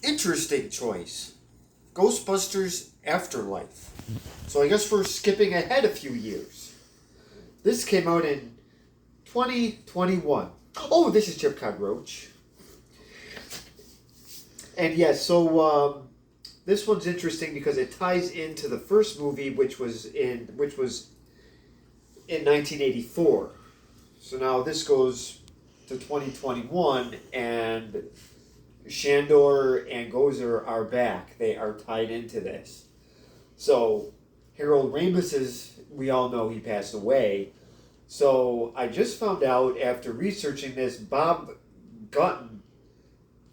Interesting choice. Ghostbusters Afterlife. So I guess we're skipping ahead a few years. This came out in 2021. Oh, this is Chip Roach. And yes, so this one's interesting because it ties into the first movie, which was in 1984. So now this goes to 2021, and Shandor and Gozer are back. They are tied into this. So Harold Ramis we all know he passed away. So I just found out after researching this, Bob Gutton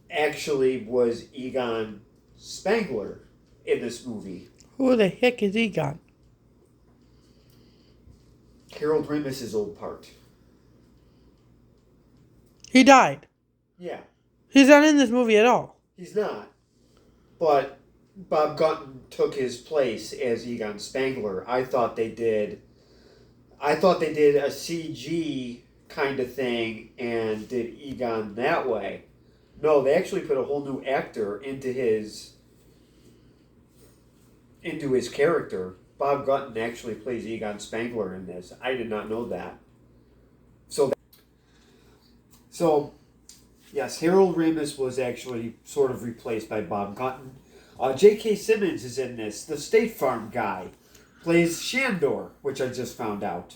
actually was Egon Spangler in this movie. Who the heck is Egon? Harold Ramis' old part. He died. Yeah. He's not in this movie at all. He's not. But Bob Gutton took his place as Egon Spangler. I thought they did a CG kind of thing and did Egon that way. No, they actually put a whole new actor into his character. Bob Gutton actually plays Egon Spangler in this. I did not know that. So yes, Harold Ramis was actually sort of replaced by Bob Gutton. J.K. Simmons is in this. The State Farm guy plays Shandor, which I just found out.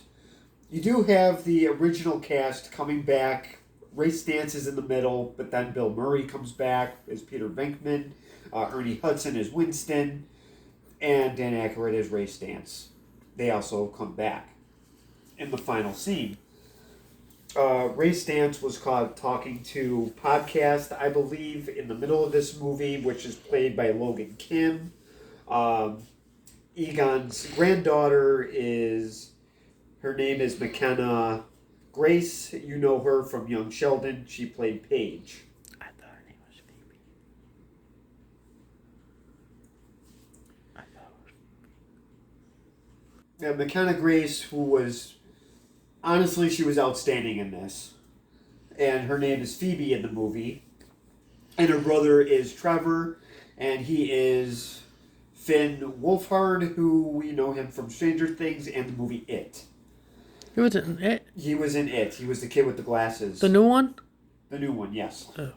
You do have the original cast coming back. Ray Stantz is in the middle, but then Bill Murray comes back as Peter Venkman. Ernie Hudson as Winston. And Dan Aykroyd as Ray Stantz. They also come back in the final scene. Ray Stantz was caught talking to podcast, I believe, in the middle of this movie, which is played by Logan Kim. Egon's granddaughter her name is McKenna Grace. You know her from Young Sheldon. She played Paige. I thought her name was Phoebe. And McKenna Grace, who was... Honestly, she was outstanding in this. And her name is Phoebe in the movie. And her brother is Trevor. And he is Finn Wolfhard, who we know him from Stranger Things and the movie It. He was in It? He was in It. He was the kid with the glasses. The new one? The new one, yes. Oh.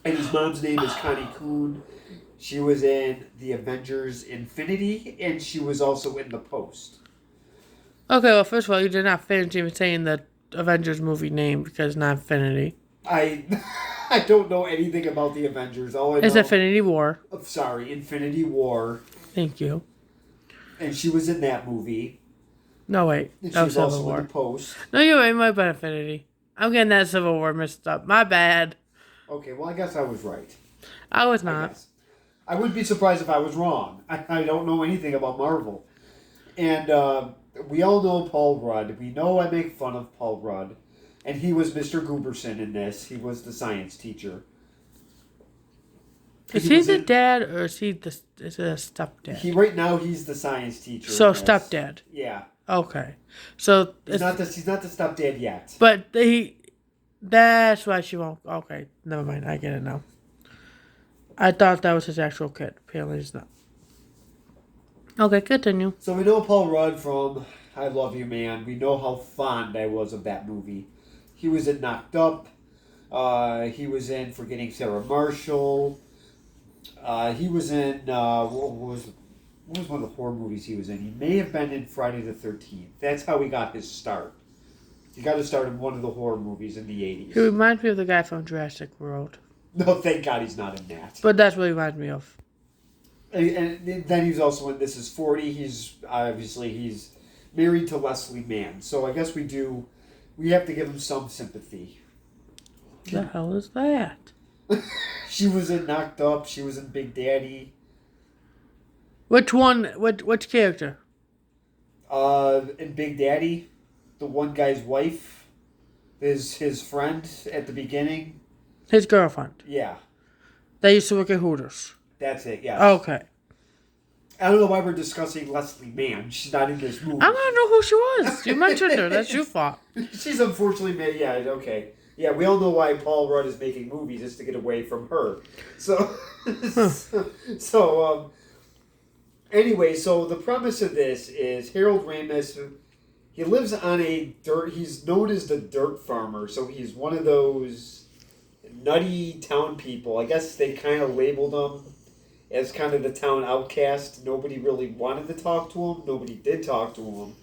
And his mom's name is Connie Kuhn. She was in The Avengers Infinity. And she was also in The Post. Okay, well, first of all, you did not finish even saying the Avengers movie name because it's not Infinity. I don't know anything about the Avengers. All I know... It's Infinity War. Sorry, Infinity War. Thank you. And she was in that movie. No, wait. And That was she was Civil also War. in The Post. No, you're right. It might have been Infinity. I'm getting that Civil War mixed up. My bad. Okay, well, I guess I was right. I was not. I wouldn't be surprised if I was wrong. I don't know anything about Marvel. And we all know Paul Rudd. We know I make fun of Paul Rudd. And he was Mr. Gooberson in this. He was the science teacher. Is he the dad or is he the stepdad? Right now he's the science teacher. So stepdad. Yeah. Okay. So he's not the stepdad yet. But that's why she won't. Okay, never mind. I get it now. I thought that was his actual kid. Apparently it's not. Okay, continue. So we know Paul Rudd from I Love You, Man. We know how fond I was of that movie. He was in Knocked Up. He was in Forgetting Sarah Marshall. He was in what was one of the horror movies he was in? He may have been in Friday the 13th. That's how he got his start. He got his start in one of the horror movies in the 80s. He reminds me of the guy from Jurassic World. No, thank God he's not in that. But that's what he reminds me of. And then he's also in This Is 40. He's married to Leslie Mann. So I guess we have to give him some sympathy. What the hell is that? She was in Knocked Up. She was in Big Daddy. Which one? Which character? In Big Daddy, the one guy's wife is his friend at the beginning. His girlfriend. Yeah. They used to work at Hooters. That's it, yeah. Okay. I don't know why we're discussing Leslie Mann. She's not in this movie. I want to know who she was. You mentioned her. That's your fault. She's unfortunately made, yeah, okay. Yeah, we all know why Paul Rudd is making movies, is to get away from her. So, anyway, so the premise of this is Harold Ramis, he lives on he's known as the dirt farmer, so he's one of those nutty town people. I guess they kind of labeled him as kind of the town outcast. Nobody really wanted to talk to him. Nobody did talk to him.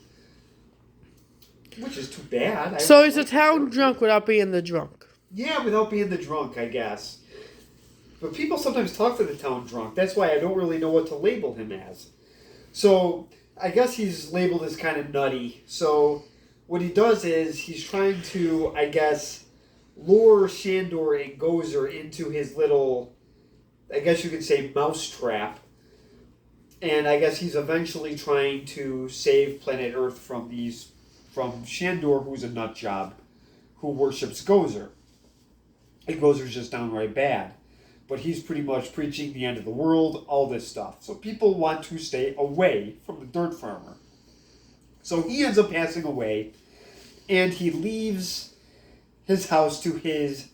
Which is too bad. So he's a town drunk without being the drunk. Yeah, without being the drunk, I guess. But people sometimes talk to the town drunk. That's why I don't really know what to label him as. So, I guess he's labeled as kind of nutty. So, what he does is he's trying to, I guess, lure Shandor and Gozer into his little, I guess you could say, mousetrap. And I guess he's eventually trying to save planet Earth from Shandor, who's a nut job, who worships Gozer. And Gozer's just downright bad. But he's pretty much preaching the end of the world, all this stuff. So people want to stay away from the dirt farmer. So he ends up passing away, and he leaves his house to his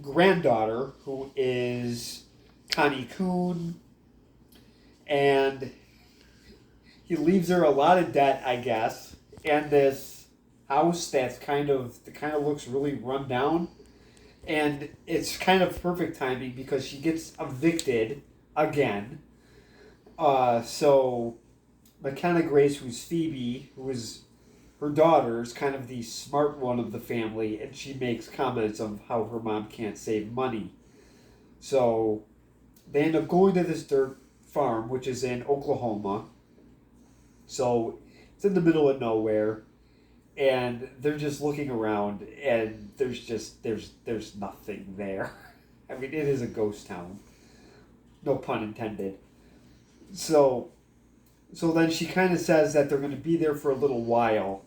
granddaughter, who is Connie Coon, and he leaves her a lot of debt, I guess, and this house that kind of looks really run down. And it's kind of perfect timing because she gets evicted again. So McKenna Grace, who's Phoebe, who is her daughter, is kind of the smart one of the family, and she makes comments of how her mom can't save money. So they end up going to this dirt farm, which is in Oklahoma. So it's in the middle of nowhere. And they're just looking around, and there's nothing there. I mean, it is a ghost town. No pun intended. So then she kind of says that they're going to be there for a little while.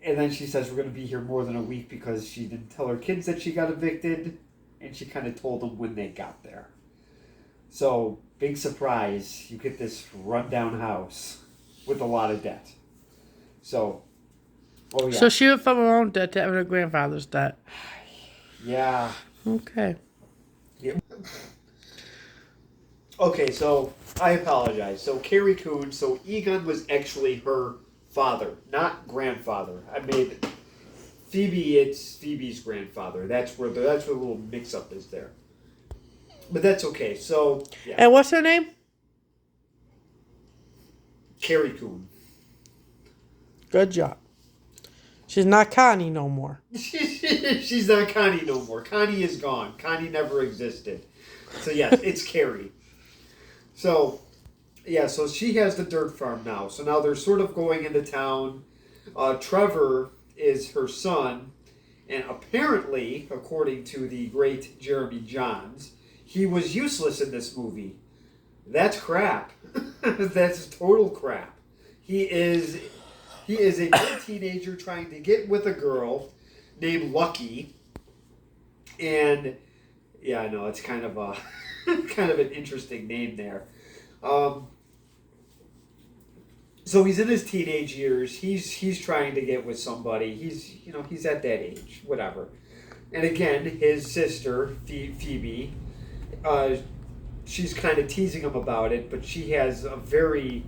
And then she says we're going to be here more than a week because she didn't tell her kids that she got evicted. And she kind of told them when they got there. So, big surprise, you get this rundown house with a lot of debt. So... Oh, yeah. So she went from her own debt to having her grandfather's debt. Yeah. Okay. Yeah. Okay, so I apologize. So Carrie Coon, so Egon was actually her father, not grandfather. I made Phoebe. It's Phoebe's grandfather. That's where the little mix-up is there. But that's okay. So yeah. And what's her name? Carrie Coon. Good job. She's not Connie no more. She's not Connie no more. Connie is gone. Connie never existed. So yes, it's Carrie. So, yeah, so she has the dirt farm now. So now they're sort of going into town. Trevor is her son. And apparently, according to the great Jeremy Johns, he was useless in this movie. That's crap. That's total crap. He is a good teenager trying to get with a girl named Lucky. And yeah, I know it's kind of a kind of an interesting name there. So he's in his teenage years. He's trying to get with somebody. He's at that age, whatever. And again, his sister Phoebe, she's kind of teasing him about it, but she has a very,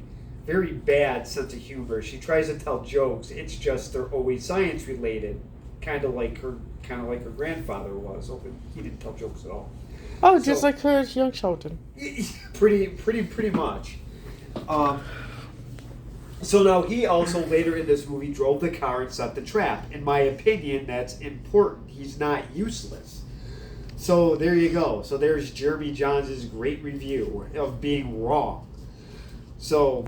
very bad sense of humor. She tries to tell jokes. It's just they're always science related, kind of like her grandfather was. He didn't tell jokes at all. Oh, just like her as young Sheldon. Pretty much. So now he also later in this movie drove the car and set the trap. In my opinion, that's important. He's not useless. So there you go. So there's Jeremy Johns' great review of being wrong. So,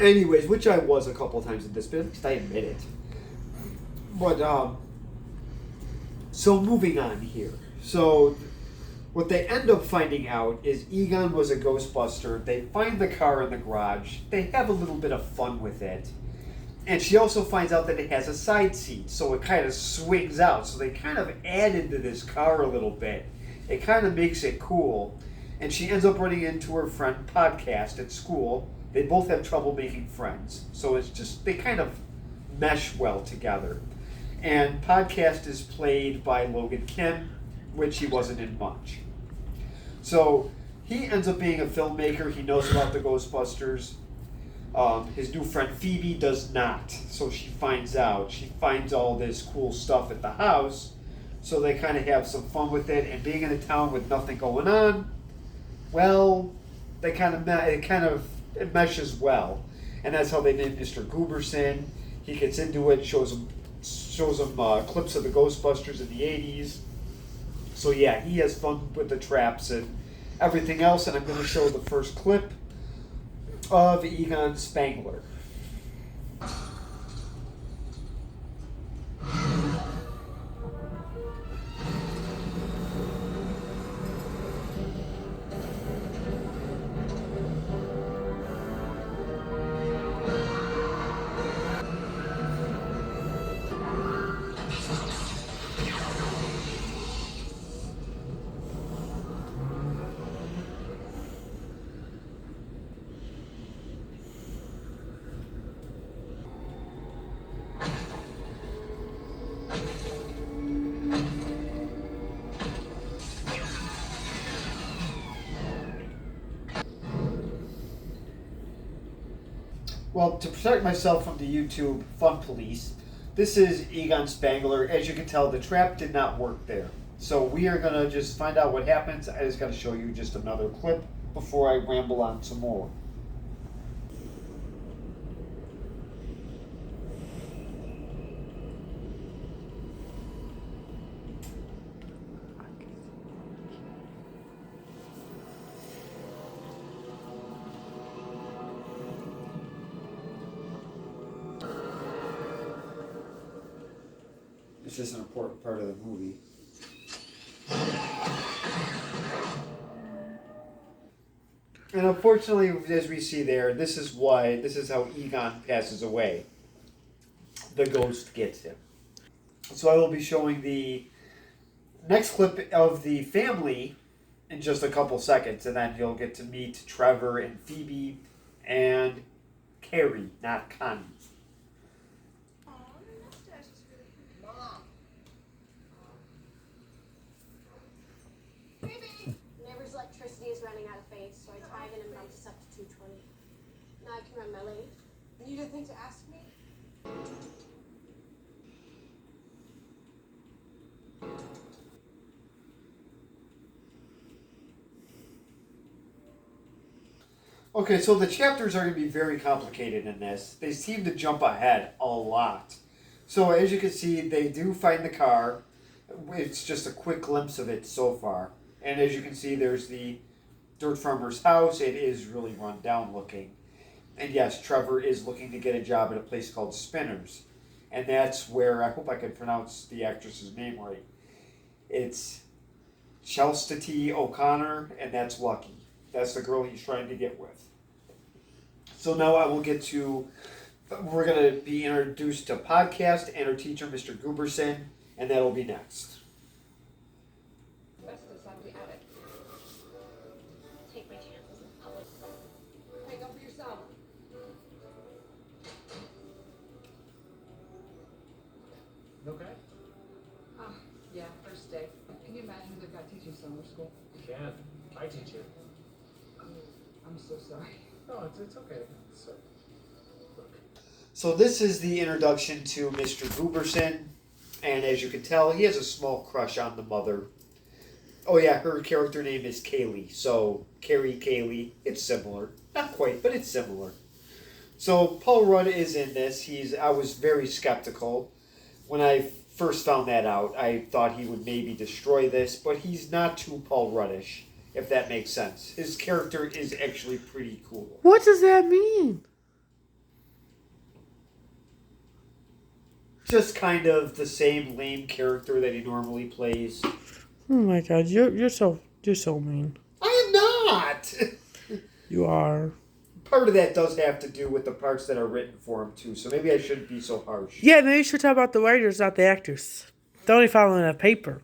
anyways, which I was a couple times in this, but at least I admit it. But, so moving on here. So, what they end up finding out is Egon was a Ghostbuster. They find the car in the garage. They have a little bit of fun with it. And she also finds out that it has a side seat, so it kind of swings out. So they kind of add into this car a little bit. It kind of makes it cool. And she ends up running into her friend Podcast at school. They both have trouble making friends. So it's just, they kind of mesh well together. And Podcast is played by Logan Kim, which he wasn't in much. So he ends up being a filmmaker. He knows about the Ghostbusters. His new friend Phoebe does not. So she finds out. She finds all this cool stuff at the house. So they kind of have some fun with it. And being in a town with nothing going on, well, they it meshes well. And that's how they named Mr. Gooberson. He gets into it, shows him clips of the Ghostbusters in the 80s. So yeah, he has fun with the traps and everything else. And I'm going to show the first clip of Egon Spangler. Well, to protect myself from the YouTube fun police, this is Egon Spangler. As you can tell, the trap did not work there. So we are going to just find out what happens. I just got to show you just another clip before I ramble on some more. This is an important part of the movie. And unfortunately, as we see there, this is how Egon passes away. The ghost gets him. So I will be showing the next clip of the family in just a couple seconds, and then you'll get to meet Trevor and Phoebe and Carrie, not Connie. Neighbor's electricity is running out of phase, so I tied it and bumped us up to 220. Now I can run my lathe. You didn't think to ask me? Okay, so the chapters are going to be very complicated in this. They seem to jump ahead a lot. So as you can see, they do find the car. It's just a quick glimpse of it so far. And as you can see, there's the dirt farmer's house. It is really run down looking. And yes, Trevor is looking to get a job at a place called Spinners. And that's where, I hope I can pronounce the actress's name right. It's Chelsea O'Connor, and that's Lucky. That's the girl he's trying to get with. So now we're going to be introduced to Podcast and our teacher, Mr. Gooberson, and that'll be next. Asbestos out of the attic. Take my chances in public. Take up for yourself. Okay. Yeah, first day. Can you imagine they've got teaching summer school? Can. I teach you. I'm so sorry. No, it's okay. So this is the introduction to Mr. Gooberson, and as you can tell, he has a small crush on the mother. Oh yeah, her character name is Kaylee, so Carrie Kaylee, it's similar. Not quite, but it's similar. So Paul Rudd is in this. I was very skeptical. When I first found that out, I thought he would maybe destroy this, but he's not too Paul Ruddish, if that makes sense. His character is actually pretty cool. What does that mean? Just kind of the same lame character that he normally plays. Oh my god, you're so mean. I am not! You are. Part of that does have to do with the parts that are written for him, too, so maybe I shouldn't be so harsh. Yeah, maybe you should talk about the writers, not the actors. They're only following a paper.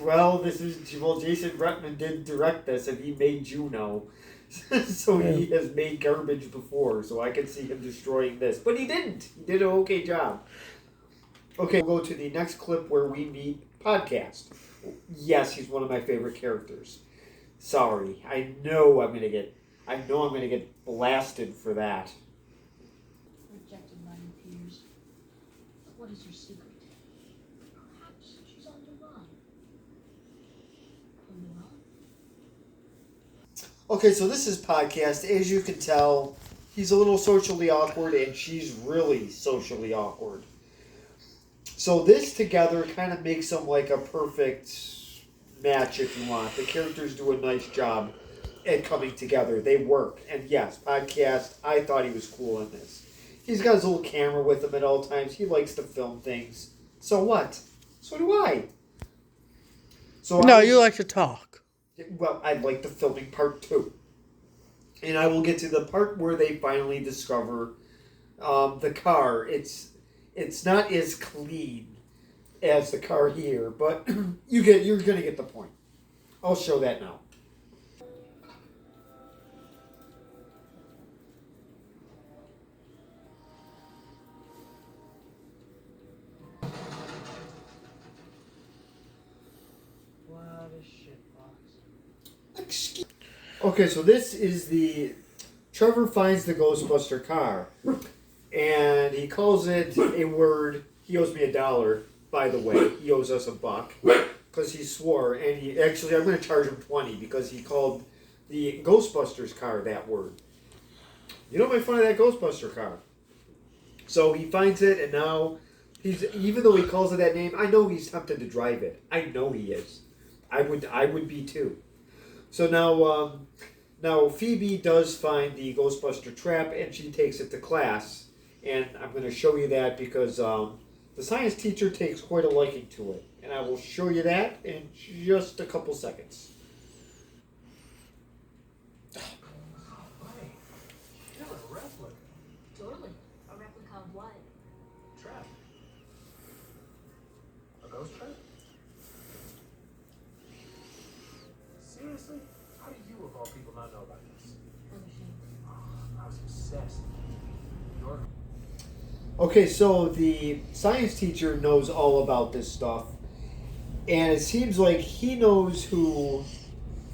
Well, Jason Reitman did direct this, and he made Juno. So he has made garbage before, so I can see him destroying this. But he didn't. He did an okay job. Okay, we'll go to the next clip where we meet Podcast. Yes, he's one of my favorite characters. Sorry, I know I'm gonna get blasted for that. Rejected by your peers. But what is your secret? Perhaps she's on the run. From the run? Okay, so this is Podcast. As you can tell, he's a little socially awkward, and she's really socially awkward. So this together kind of makes them like a perfect match, if you want. The characters do a nice job at coming together. They work. And yes, Podcast, I thought he was cool in this. He's got his little camera with him at all times. He likes to film things. So what? So do I. So No, you like to talk. Well, I like the filming part too. And I will get to the part where they finally discover the car. It's not as clean as the car here, but you're gonna get the point. I'll show that now. Wow, this shit box. Okay, so this is Trevor finds the Ghostbuster car, and he calls it a word. He owes me $1, by the way. He owes us $1 because he swore, and I'm going to charge him 20 because he called the Ghostbusters car that word. You don't make fun of that Ghostbuster car. So he finds it, and now even though he calls it that name, I know he's tempted to drive it. I know he is. I would be too. So now Phoebe does find the Ghostbuster trap, and she takes it to class. And I'm going to show you that because the science teacher takes quite a liking to it. And I will show you that in just a couple seconds. Buddy, you're a replica. Totally. A replica of what? Trap. A ghost trap? Seriously? How do you, of all people, not know about this? I was obsessed. Your Okay, so the science teacher knows all about this stuff. And it seems like he knows who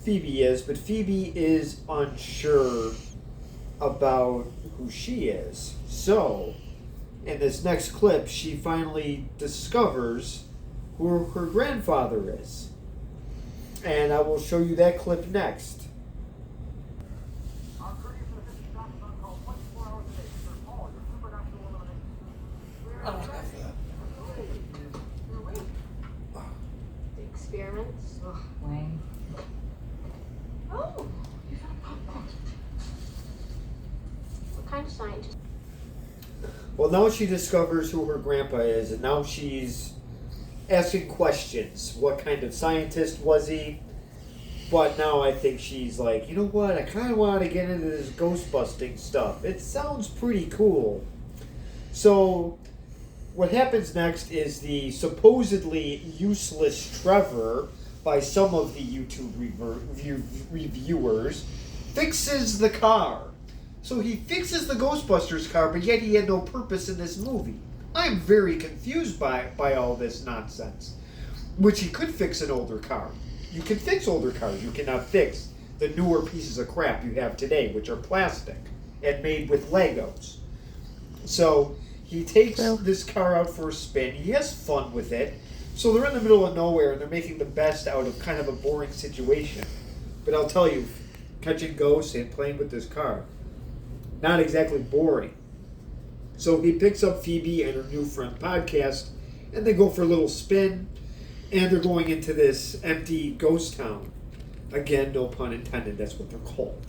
Phoebe is, but Phoebe is unsure about who she is. So, in this next clip, she finally discovers who her grandfather is. And I will show you that clip next. The experiments. Wayne. Oh. What kind of scientist? Well, now she discovers who her grandpa is, and now she's asking questions. What kind of scientist was he? But now I think she's like, you know what? I kind of want to get into this ghost busting stuff. It sounds pretty cool. So, what happens next is the supposedly useless Trevor, by some of the YouTube reviewers, fixes the car. So he fixes the Ghostbusters car, but yet he had no purpose in this movie. I'm very confused by all this nonsense. Which he could fix an older car. You can fix older cars. You cannot fix the newer pieces of crap you have today, which are plastic and made with Legos. So he takes this car out for a spin. He has fun with it. So they're in the middle of nowhere, and they're making the best out of kind of a boring situation. But I'll tell you, catching ghosts and playing with this car, not exactly boring. So he picks up Phoebe and her new friend Podcast, and they go for a little spin, and they're going into this empty ghost town. Again, no pun intended, that's what they're called.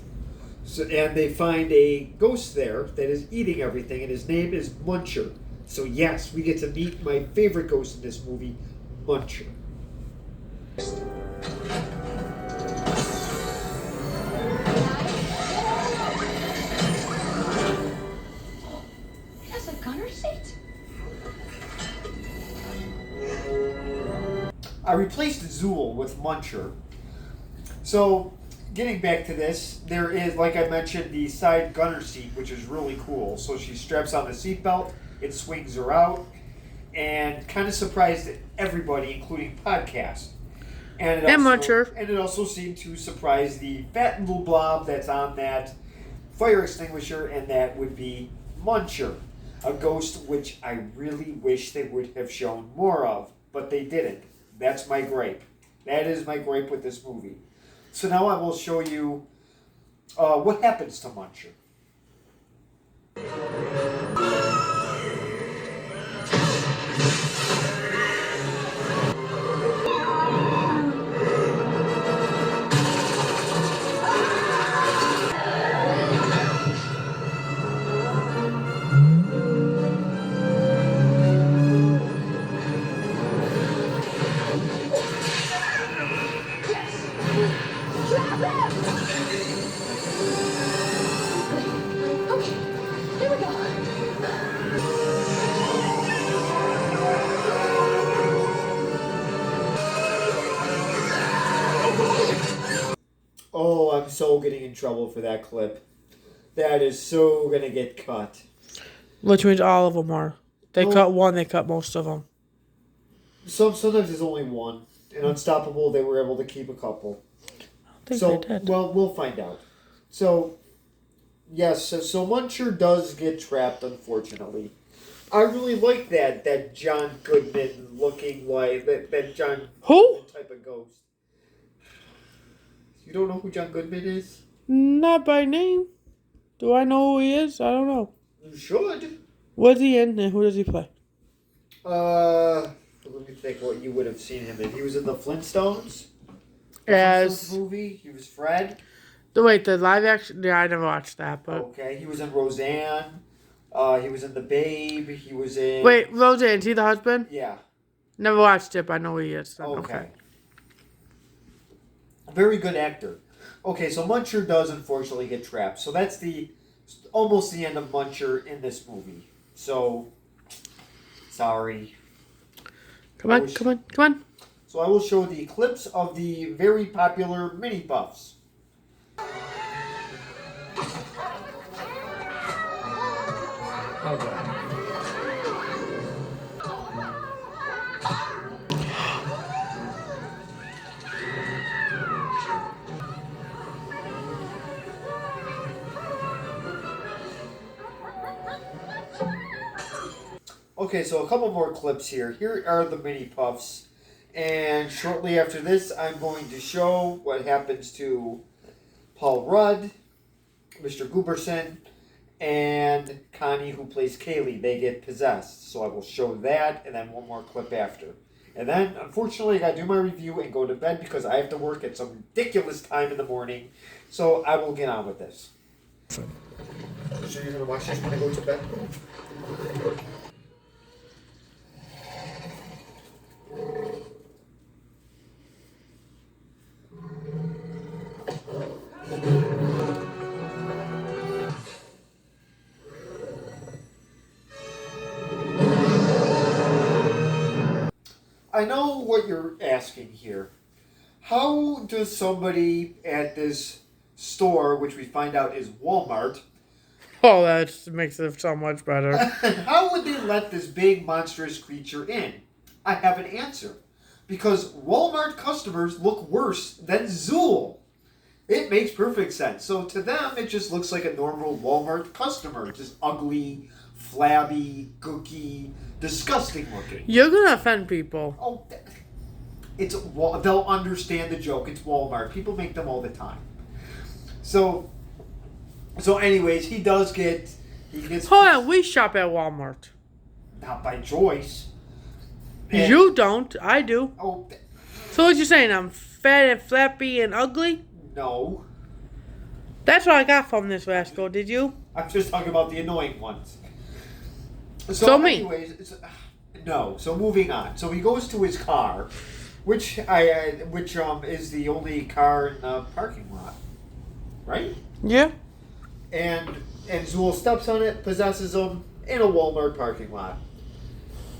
So, and they find a ghost there that is eating everything, and his name is Muncher. So yes, we get to meet my favorite ghost in this movie, Muncher. That's a gunner seat? I replaced Zool with Muncher. So, getting back to this, there is, like I mentioned, the side gunner seat, which is really cool. So she straps on the seatbelt, it swings her out, and kind of surprised everybody, including podcast. And And Muncher. And it also seemed to surprise the fat little blob that's on that fire extinguisher, and that would be Muncher, a ghost which I really wish they would have shown more of, but they didn't. That's my gripe. That is my gripe with this movie. So now I will show you what happens to Muncher. Okay, here we go. Oh, I'm so getting in trouble for that clip. That is so gonna get cut. Which means all of them are. They Well- cut one, they cut most of them. Sometimes there's only one. In Unstoppable, they were able to keep a couple. I think So, they did. well, we'll find out. So, yes, so Muncher does get trapped, unfortunately. I really like that John Goodman looking like, that John Who? Goodman type of ghost. You don't know who John Goodman is? Not by name. Do I know who he is? I don't know. You should. What's he in and who does he play? Let me think what you would have seen him in. He was in the Flintstones. As Flintstones movie. He was Fred. the live action. Yeah, I never watched that. But Okay, he was in Roseanne. He was in The Babe. He was in. wait, Roseanne, is he the husband? Yeah. Never watched it, but I know who he is. Okay. Very good actor. Okay, so Muncher does unfortunately get trapped. So that's almost the end of Muncher in this movie. So, sorry. Come on. So I will show the clips of the very popular mini puffs. Okay, so a couple more clips here. Here are the mini puffs. And shortly after this, I'm going to show what happens to Paul Rudd, Mr. Gooberson, and Connie, who plays Kaylee. They get possessed. So I will show that, and then one more clip after. And then, unfortunately, I got to do my review and go to bed because I have to work at some ridiculous time in the morning. So I will get on with this. So you're going to watch this when I go to bed? I know what you're asking here. How does somebody at this store, which we find out is Walmart, Oh, that just makes it so much better. how would they let this big monstrous creature in? I have an answer. Because Walmart customers look worse than Zool. It makes perfect sense. So to them, it just looks like a normal Walmart customer. Just ugly, flabby, gooky, disgusting looking. You're gonna offend people. Oh, they'll understand the joke. It's Walmart. People make them all the time. So anyways, he gets Hold on, we shop at Walmart. not by choice. And- You don't. I do. Oh, So what you saying? I'm fat and flappy and ugly? no. That's what I got from this rascal. Did you? I'm just talking about the annoying ones. So me. Anyways, no. So moving on. So he goes to his car, which is the only car in the parking lot, right? Yeah. And Zool steps on it, possesses him in a Walmart parking lot.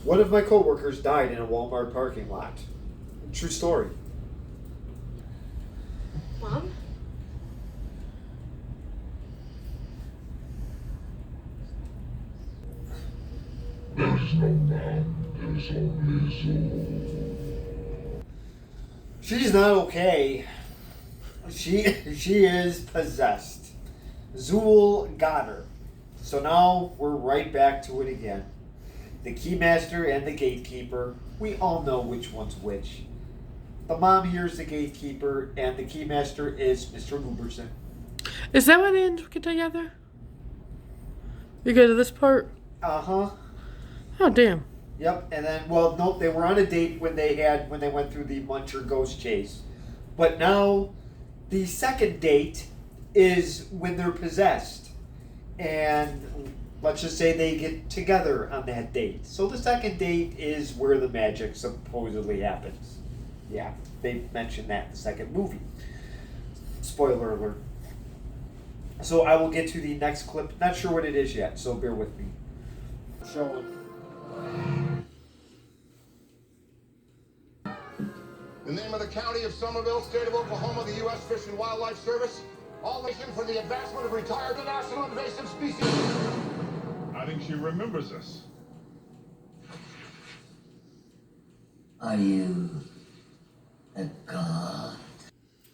One of my coworkers died in a Walmart parking lot. True story. Mom? There's no mom in She's not okay. She is possessed. Zool got her. So now we're right back to it again. The Keymaster and the Gatekeeper. We all know which one's which. The mom here is the Gatekeeper, and the Keymaster is Mr. Gooberson. Is that why they didn't get together? Because of this part? Uh-huh. Oh, damn. Yep, and then, well, nope, they were on a date when they went through the Muncher ghost chase. But now, the second date is when they're possessed. And let's just say they get together on that date. So the second date is where the magic supposedly happens. Yeah, they mentioned that in the second movie. Spoiler alert. So I will get to the next clip. Not sure what it is yet, so bear with me. So, In the name of the County of Somerville, State of Oklahoma, the U.S. Fish and Wildlife Service, all nation for the advancement of retired national invasive species. I think she remembers us. Are you a god?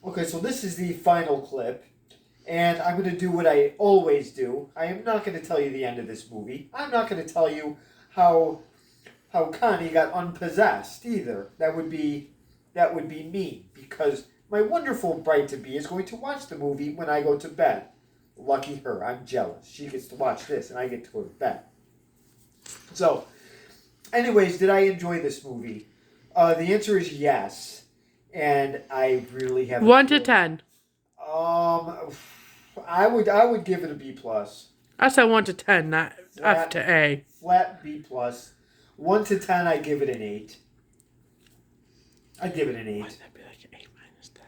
okay, so this is the final clip. And I'm going to do what I always do. I am not going to tell you the end of this movie. I'm not going to tell you how Connie got unpossessed either. That would be mean, because my wonderful bride-to-be is going to watch the movie when I go to bed. Lucky her. I'm jealous. She gets to watch this, and I get to go to bed. So, anyways, did I enjoy this movie? The answer is yes. And I really have 1 to 10. I would give it a B plus. I said 1 to 10, not F to A. Flat B plus. 1 to 10, I give it an 8. I'd give it an 8. Wouldn't that be like an A minus 10?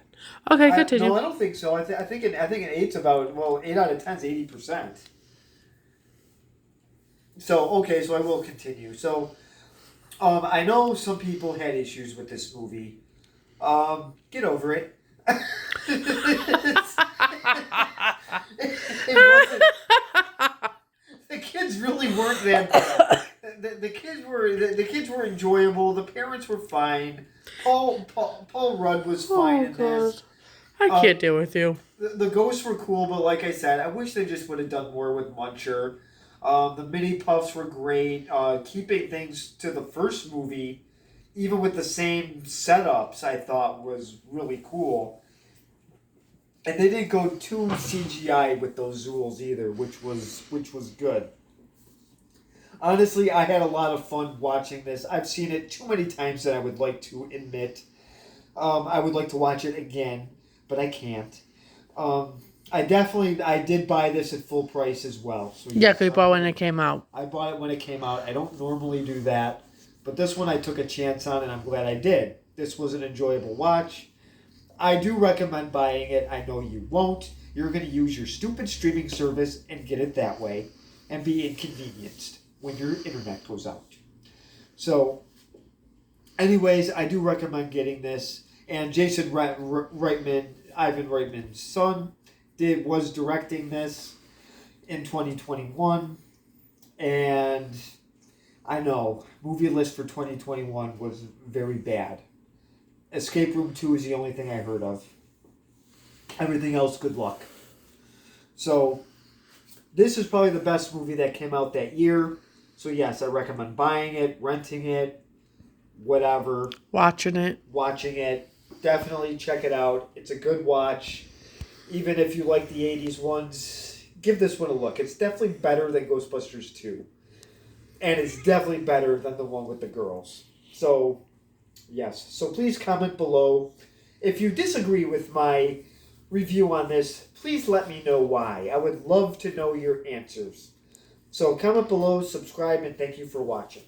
Okay, continue. No, I don't think so. I think an 8's about, well, 8 out of 10 is 80%. So, okay, so I will continue. So, I know some people had issues with this movie. Get over it. It wasn't. The kids really weren't that bad. The kids were enjoyable. The parents were fine. Paul Rudd was fine in this. I can't deal with you. The ghosts were cool, but like I said, I wish they just would have done more with Muncher. The mini puffs were great. Keeping things to the first movie, even with the same setups, I thought was really cool. And they didn't go too CGI with those Zools either, which was good. Honestly, I had a lot of fun watching this. I've seen it too many times that I would like to admit. I would like to watch it again, but I can't. I did buy this at full price as well. So Yeah, because you bought when it came out. I bought it when it came out. I don't normally do that, but this one I took a chance on, and I'm glad I did. This was an enjoyable watch. I do recommend buying it. I know you won't. You're going to use your stupid streaming service and get it that way and be inconvenienced when your internet goes out. So, anyways, I do recommend getting this. And Jason Reitman, Ivan Reitman's son, was directing this in 2021. And I know, movie list for 2021 was very bad. Escape Room 2 is the only thing I heard of. Everything else, good luck. So, this is probably the best movie that came out that year. So, yes, I recommend buying it, renting it, whatever. Watching it. Definitely check it out. It's a good watch. Even if you like the 80s ones, give this one a look. It's definitely better than Ghostbusters 2. And it's definitely better than the one with the girls. So, yes. So please comment below. If you disagree with my review on this, please let me know why. I would love to know your answers. So comment below, subscribe, and thank you for watching.